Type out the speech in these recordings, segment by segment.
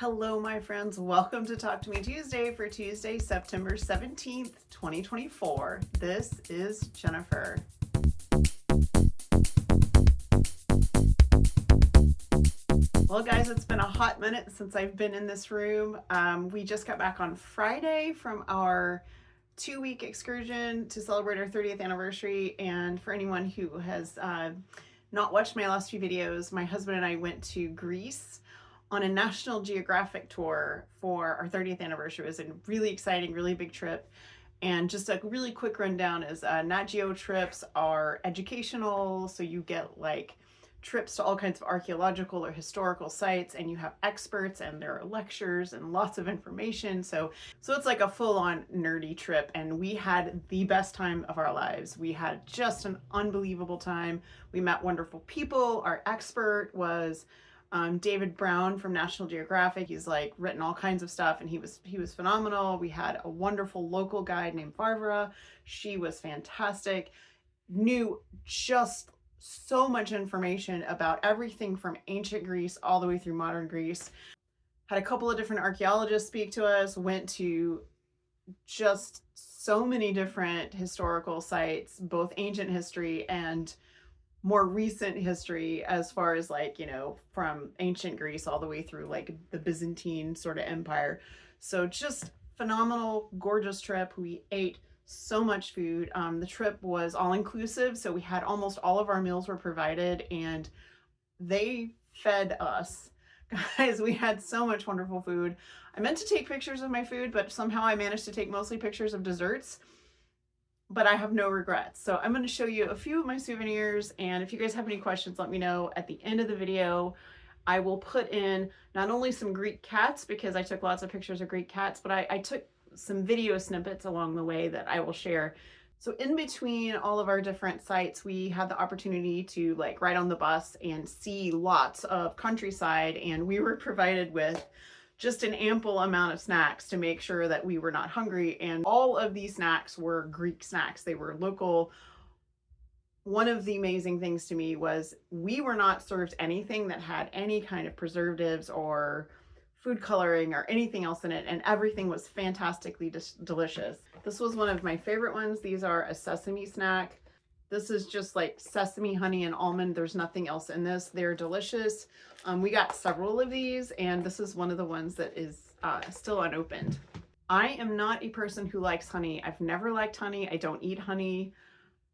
Hello, my friends. Welcome to Talk to Me Tuesday for Tuesday, September 17th, 2024. This is Jennifer. Well, guys, it's been a hot minute since I've been in this room. We just got back on Friday from our 2-week excursion to celebrate our 30th anniversary. And for anyone who has not watched my last few videos, my husband and I went to Greece on a National Geographic tour for our 30th anniversary. It was a really exciting, really big trip. And just a really quick rundown is Nat Geo trips are educational, so you get like trips to all kinds of archaeological or historical sites, and you have experts and there are lectures and lots of information. So it's like a full-on nerdy trip, and we had the best time of our lives. We had just an unbelievable time. We met wonderful people. Our expert was David Brown from National Geographic. He's like written all kinds of stuff, and he was phenomenal. We had a wonderful local guide named Barbara. She was fantastic. Knew just so much information about everything from ancient Greece all the way through modern Greece. Had a couple of different archaeologists speak to us, went to just so many different historical sites, both ancient history and more recent history, as far as like, you know, from ancient Greece all the way through like the Byzantine sort of empire. So just phenomenal, gorgeous trip. We ate so much food. The trip was all inclusive, so we had almost all of our meals were provided, and they fed us. Guys, we had so much wonderful food. I meant to take pictures of my food, but somehow I managed to take mostly pictures of desserts. But I have no regrets. So I'm going to show you a few of my souvenirs, and if you guys have any questions, let me know at the end of the video. I will put in not only some Greek cats, because I took lots of pictures of Greek cats, but I took some video snippets along the way that I will share. So in between all of our different sites, we had the opportunity to like ride on the bus and see lots of countryside, and we were provided with just an ample amount of snacks to make sure that we were not hungry. And all of these snacks were Greek snacks. They were local. One of the amazing things to me was we were not served anything that had any kind of preservatives or food coloring or anything else in it, and everything was fantastically delicious. This was one of my favorite ones. These are a sesame snack. This is just like sesame, honey, and almond. There's nothing else in this. They're delicious. We got several of these, and this is one of the ones that is still unopened. I am not a person who likes honey. I've never liked honey. I don't eat honey.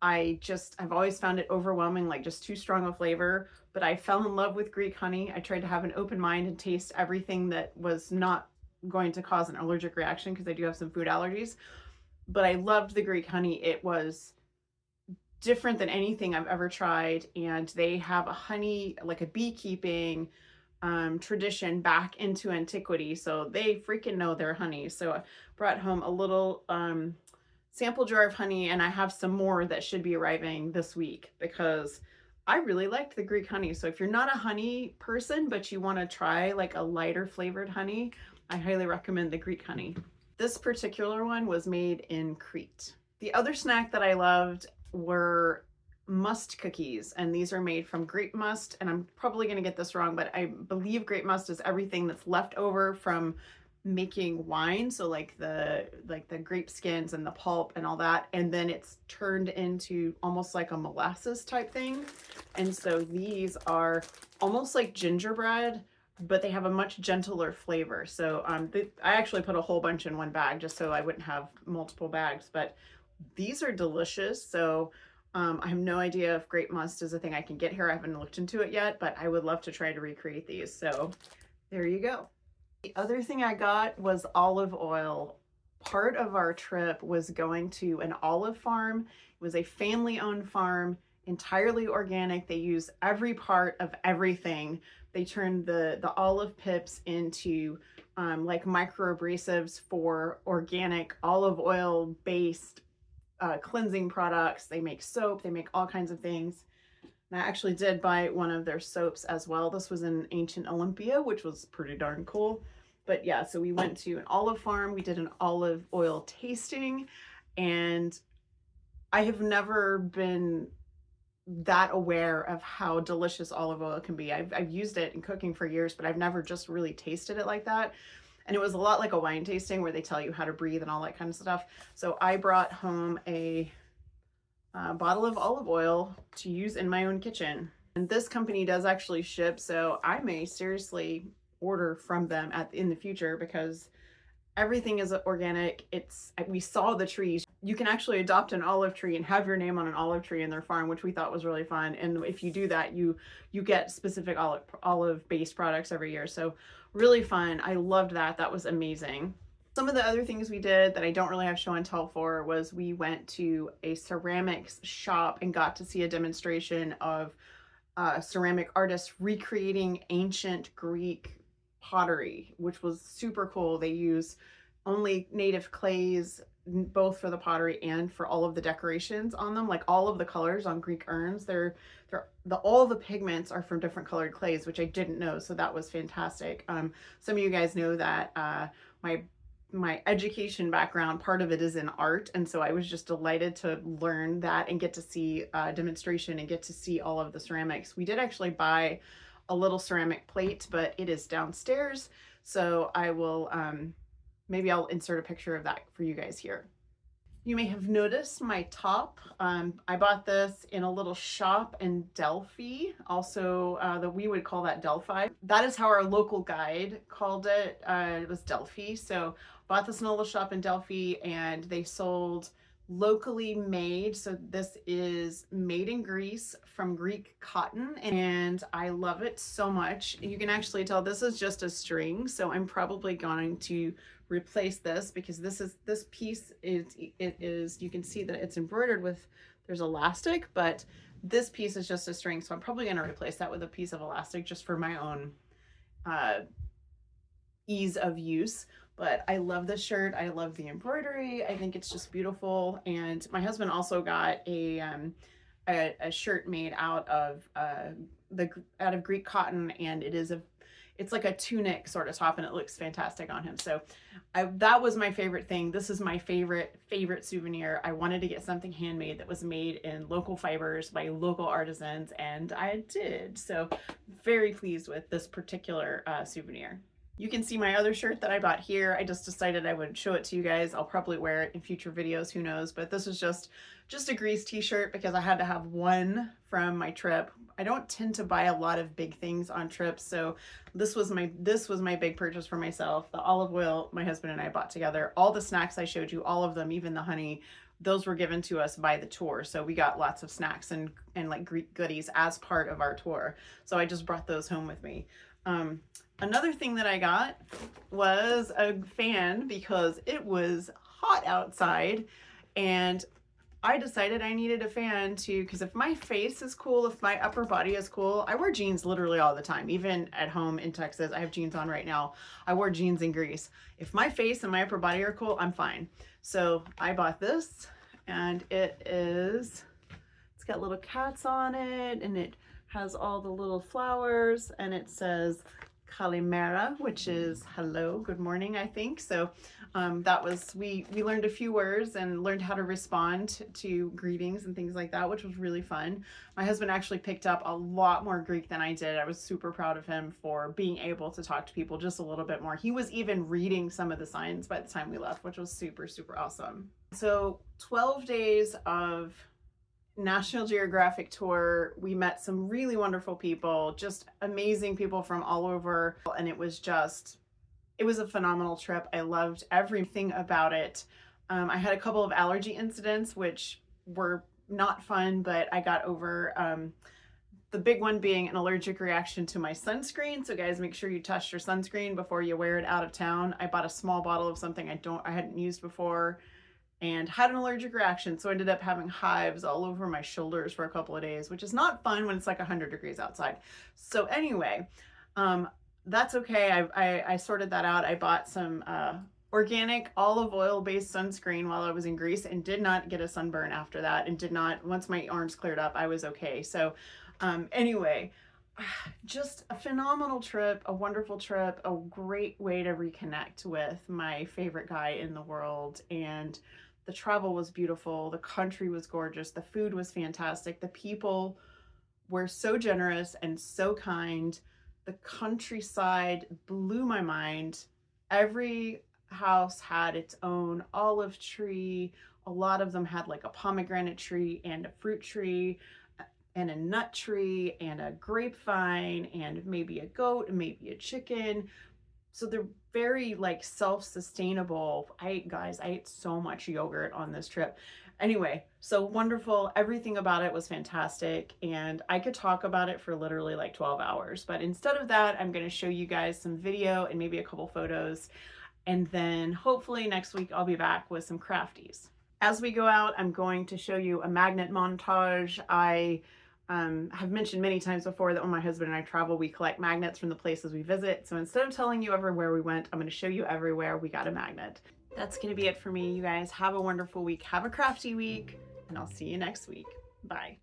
I've always found it overwhelming, like just too strong a flavor. But I fell in love with Greek honey. I tried to have an open mind and taste everything that was not going to cause an allergic reaction, because I do have some food allergies. But I loved the Greek honey. It was different than anything I've ever tried, and they have a honey, like a beekeeping tradition back into antiquity, so they freaking know their honey. So I brought home a little sample jar of honey, and I have some more that should be arriving this week, because I really liked the Greek honey. So if you're not a honey person but you want to try like a lighter flavored honey, I highly recommend the Greek honey. This particular one was made in Crete. The other snack that I loved were must cookies, and these are made from grape must, and I'm probably going to get this wrong, but I believe grape must is everything that's left over from making wine, so like the grape skins and the pulp and all that, and then it's turned into almost like a molasses type thing. And so these are almost like gingerbread, but they have a much gentler flavor. So I actually put a whole bunch in one bag just so I wouldn't have multiple bags, but these are delicious. So I have no idea if grape must is a thing I can get here. I haven't looked into it yet, but I would love to try to recreate these. So there you go. The other thing I got was olive oil. Part of our trip was going to an olive farm. It was a family-owned farm, entirely organic. They use every part of everything. They turned the olive pips into like microabrasives for organic olive oil based cleansing products. They make soap, they make all kinds of things. And I actually did buy one of their soaps as well. This was in ancient Olympia, which was pretty darn cool. But yeah, so we went to an olive farm. We did an olive oil tasting, and I have never been that aware of how delicious olive oil can be. I've used it in cooking for years, but I've never just really tasted it like that. And it was a lot like a wine tasting where they tell you how to breathe and all that kind of stuff. So I brought home a bottle of olive oil to use in my own kitchen. And this company does actually ship, so I may seriously order from them in the future because everything is organic. We saw the trees. You can actually adopt an olive tree and have your name on an olive tree in their farm, which we thought was really fun. And if you do that, you get specific olive based products every year. So really fun. I loved that. That was amazing. Some of the other things we did that I don't really have show and tell for was we went to a ceramics shop and got to see a demonstration of ceramic artists recreating ancient Greek pottery, which was super cool. They use only native clays, both for the pottery and for all of the decorations on them. Like all of the colors on Greek urns, all the pigments are from different colored clays, which I didn't know. So that was fantastic. Some of you guys know that my education background, part of it is in art, and so I was just delighted to learn that and get to see a demonstration and get to see all of the ceramics. We did actually buy a little ceramic plate, but it is downstairs, so I will maybe I'll insert a picture of that for you guys here. You may have noticed my top. I bought this in a little shop in Delphi, also that we would call that Delphi. That is how our local guide called it. It was Delphi. So bought this in a little shop in Delphi, and they sold locally made. So this is made in Greece from Greek cotton, and I love it so much. You can actually tell this is just a string, so I'm probably going to replace this because this piece is you can see that it's embroidered with, there's elastic, but this piece is just a string, so I'm probably going to replace that with a piece of elastic just for my own ease of use. But I love this shirt. I love the embroidery. I think it's just beautiful. And my husband also got a shirt made out of Greek cotton, and it's like a tunic sort of top, and it looks fantastic on him. So that was my favorite thing. This is my favorite souvenir. I wanted to get something handmade that was made in local fibers by local artisans, and I did. So very pleased with this particular souvenir. You can see my other shirt that I bought here. I just decided I would show it to you guys. I'll probably wear it in future videos, who knows, but this is just a Greece t-shirt because I had to have one from my trip. I don't tend to buy a lot of big things on trips, so this was my big purchase for myself. The olive oil my husband and I bought together. All the snacks I showed you, all of them, even the honey, those were given to us by the tour. So we got lots of snacks and like Greek goodies as part of our tour. So I just brought those home with me. Another thing that I got was a fan because it was hot outside, and I decided I needed a fan because if my face is cool, if my upper body is cool, I wear jeans literally all the time. Even at home in Texas, I have jeans on right now. I wore jeans in Greece. If my face and my upper body are cool, I'm fine. So I bought this, and it's got little cats on it, and it has all the little flowers, and it says Kalimera, which is hello, good morning, I think. So that was, we learned a few words and learned how to respond to greetings and things like that, which was really fun. My husband actually picked up a lot more Greek than I did. I was super proud of him for being able to talk to people just a little bit more. He was even reading some of the signs by the time we left, which was super, super awesome. So 12 days of National Geographic tour. We met some really wonderful people, just amazing people from all over, and it was a phenomenal trip. I loved everything about it. I had a couple of allergy incidents which were not fun, but I got over the big one being an allergic reaction to my sunscreen. So guys, make sure you test your sunscreen before you wear it out of town. I bought a small bottle of something I hadn't used before and had an allergic reaction, so I ended up having hives all over my shoulders for a couple of days, which is not fun when it's like 100 degrees outside. So anyway, that's okay. I sorted that out. I bought some organic olive oil based sunscreen while I was in Greece and did not get a sunburn after that, and did not, once my arms cleared up, I was okay. So anyway, just a phenomenal trip, a wonderful trip, a great way to reconnect with my favorite guy in the world. And The travel was beautiful. The country was gorgeous. The food was fantastic. The people were so generous and so kind. The countryside blew my mind. Every house had its own olive tree. A lot of them had like a pomegranate tree and a fruit tree and a nut tree and a grapevine and maybe a goat and maybe a chicken. So they're very like self-sustainable. I ate so much yogurt on this trip. Anyway, so wonderful. Everything about it was fantastic. And I could talk about it for literally like 12 hours. But instead of that, I'm going to show you guys some video and maybe a couple photos. And then hopefully next week I'll be back with some crafties. As we go out, I'm going to show you a magnet montage. I have mentioned many times before that when my husband and I travel, we collect magnets from the places we visit. So instead of telling you everywhere we went, I'm going to show you everywhere we got a magnet. That's going to be it for me. You guys have a wonderful week. Have a crafty week, and I'll see you next week. Bye.